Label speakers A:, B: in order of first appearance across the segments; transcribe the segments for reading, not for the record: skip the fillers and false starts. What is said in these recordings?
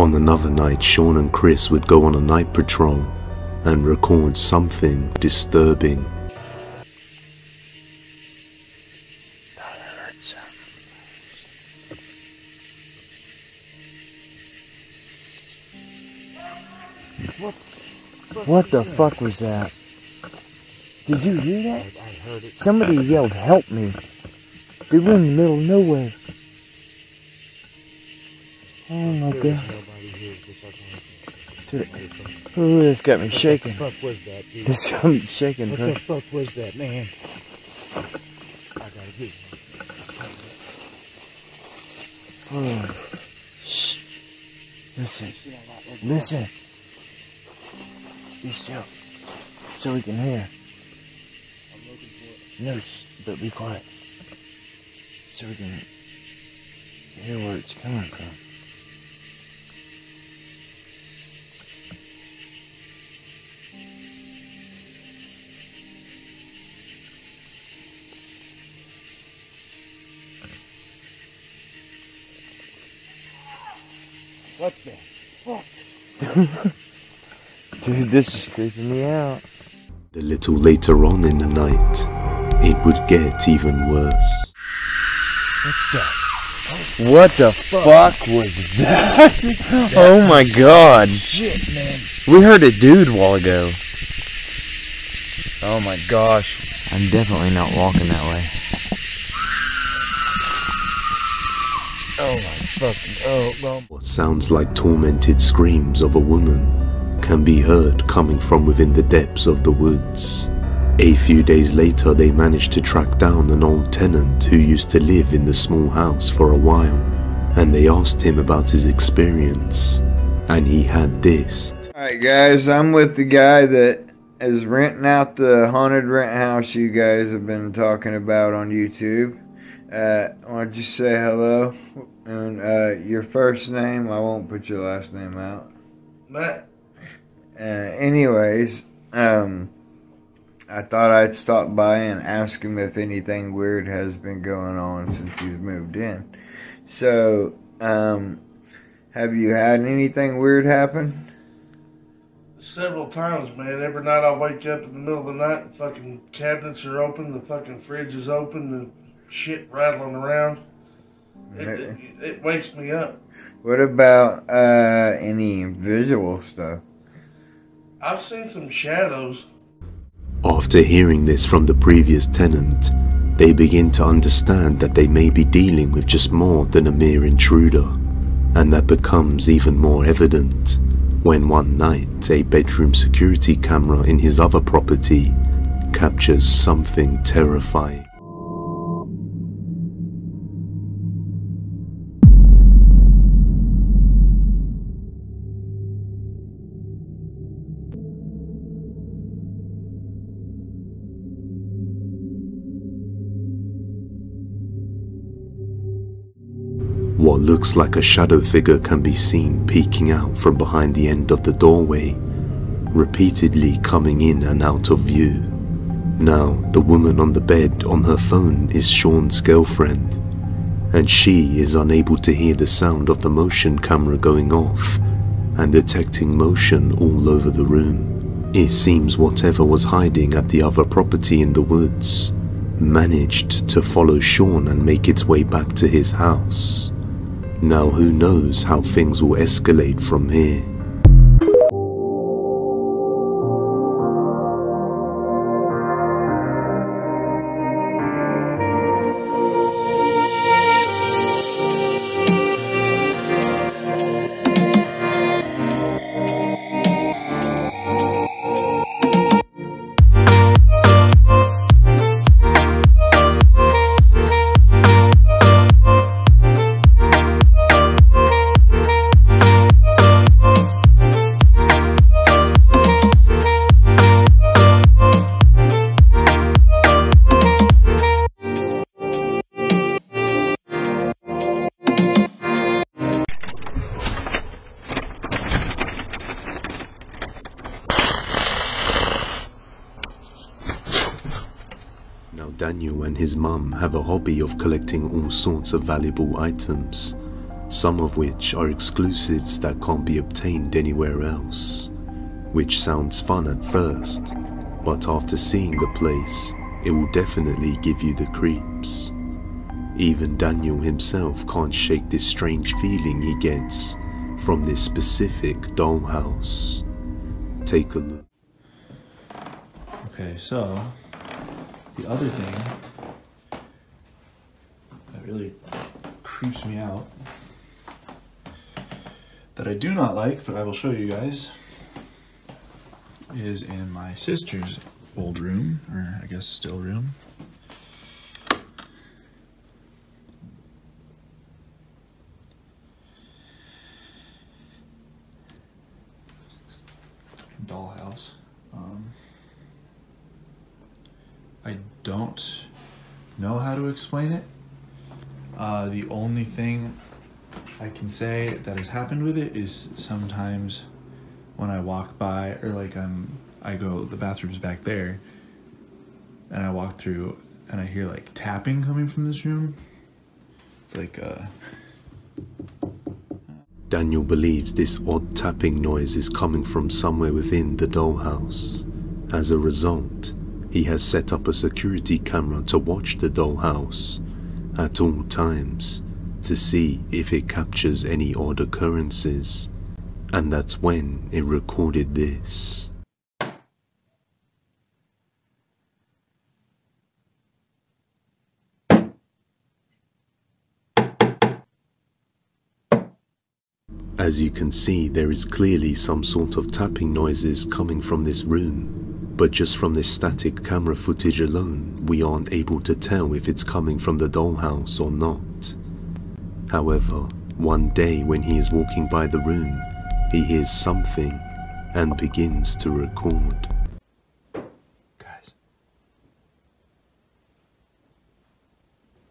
A: On another night, Sean and Chris would go on a night patrol and record something disturbing.
B: What the fuck was that? Did you hear that? I heard it. Somebody yelled, "Help me." They were in the middle of nowhere. Oh my god. Oh, this got me shaking.
C: What the fuck was that, dude?
B: This got me shaking,
C: What
B: bro.
C: the fuck was that, man? I gotta get you.
B: Oh. Shh. Listen. Listen. Be still. So we can hear.
C: I'm looking for it.
B: No, shh, but be quiet. So we can hear where it's coming from.
C: What the fuck?
B: Dude, this is creeping me out.
A: A little later on in the night, it would get even worse.
B: What the fuck was that? Oh my god.
C: Shit, man.
B: We heard a dude a while ago. Oh my gosh. I'm definitely not walking that way. Oh my fucking, oh, well.
A: What sounds like tormented screams of a woman can be heard coming from within the depths of the woods. A few days later, they managed to track down an old tenant who used to live in the small house for a while, and they asked him about his experience, and he had this.
D: Alright guys, I'm with the guy that is renting out the haunted rent house you guys have been talking about on YouTube. Why don't you say hello? And your first name, I won't put your last name out.
C: Matt.
D: Anyways, I thought I'd stop by and ask him if anything weird has been going on since he's moved in. So, have you had anything weird happen?
E: Several times, man. Every night I wake up in the middle of the night and fucking cabinets are open, the fucking fridge is open, the shit rattling around. It wakes me up.
D: What about any visual stuff?
E: I've seen some shadows.
A: After hearing this from the previous tenant, they begin to understand that they may be dealing with just more than a mere intruder, and that becomes even more evident when one night a bedroom security camera in his other property captures something terrifying. What looks like a shadow figure can be seen peeking out from behind the end of the doorway, repeatedly coming in and out of view. Now, the woman on the bed on her phone is Sean's girlfriend, and she is unable to hear the sound of the motion camera going off and detecting motion all over the room. It seems whatever was hiding at the other property in the woods managed to follow Sean and make its way back to his house. Now who knows how things will escalate from here. Daniel and his mum have a hobby of collecting all sorts of valuable items, some of which are exclusives that can't be obtained anywhere else, which sounds fun at first, but after seeing the place, it will definitely give you the creeps. Even Daniel himself can't shake this strange feeling he gets from this specific dollhouse. Take a look.
F: Okay, so the other thing that really creeps me out, that I do not like, but I will show you guys, is in my sister's old room, or I guess still room. Dollhouse. I don't know how to explain it. The only thing I can say that has happened with it is sometimes when I walk by, or like I go, the bathroom's back there, and I walk through and I hear like tapping coming from this room. It's like
A: Daniel believes this odd tapping noise is coming from somewhere within the dollhouse. As a result, he has set up a security camera to watch the dollhouse at all times to see if it captures any odd occurrences, and that's when it recorded this. As you can see, there is clearly some sort of tapping noises coming from this room, but just from this static camera footage alone, we aren't able to tell if it's coming from the dollhouse or not. However, one day when he is walking by the room, he hears something and begins to record.
F: guys.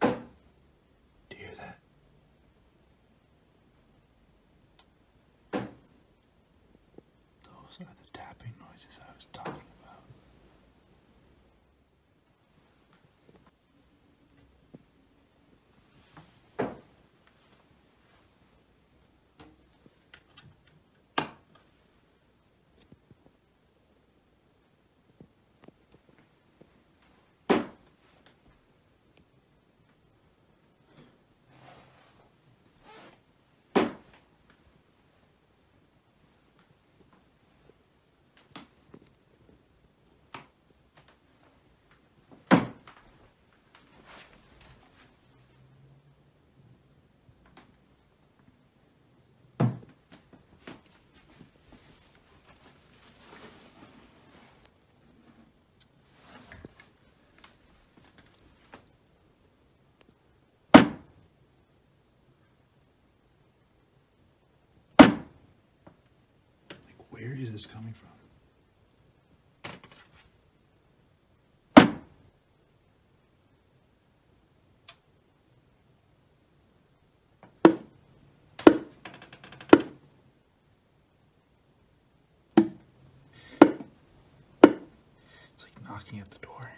F: Do you hear that? Those are the tapping noises I was talking about. Where is this coming from? It's like knocking at the door.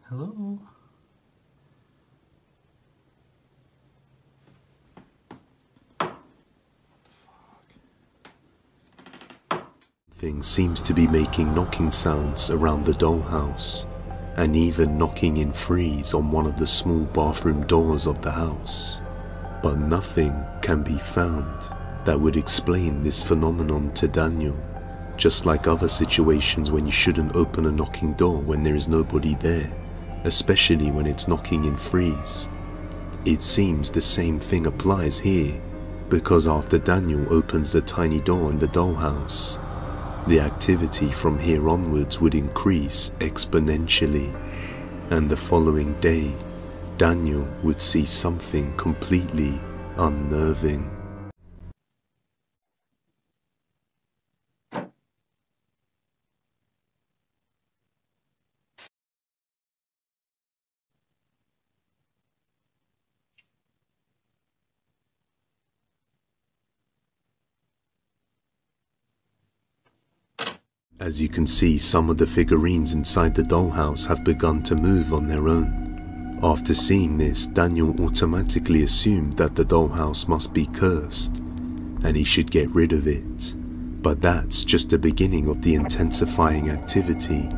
F: Hello?
A: Thing seems to be making knocking sounds around the dollhouse, and even knocking in threes on one of the small bathroom doors of the house. But nothing can be found that would explain this phenomenon to Daniel, just like other situations when you shouldn't open a knocking door when there is nobody there, especially when it's knocking in threes. It seems the same thing applies here, because after Daniel opens the tiny door in the dollhouse, the activity from here onwards would increase exponentially, and the following day, Daniel would see something completely unnerving. As you can see, some of the figurines inside the dollhouse have begun to move on their own. After seeing this, Daniel automatically assumed that the dollhouse must be cursed, and he should get rid of it. But that's just the beginning of the intensifying activity.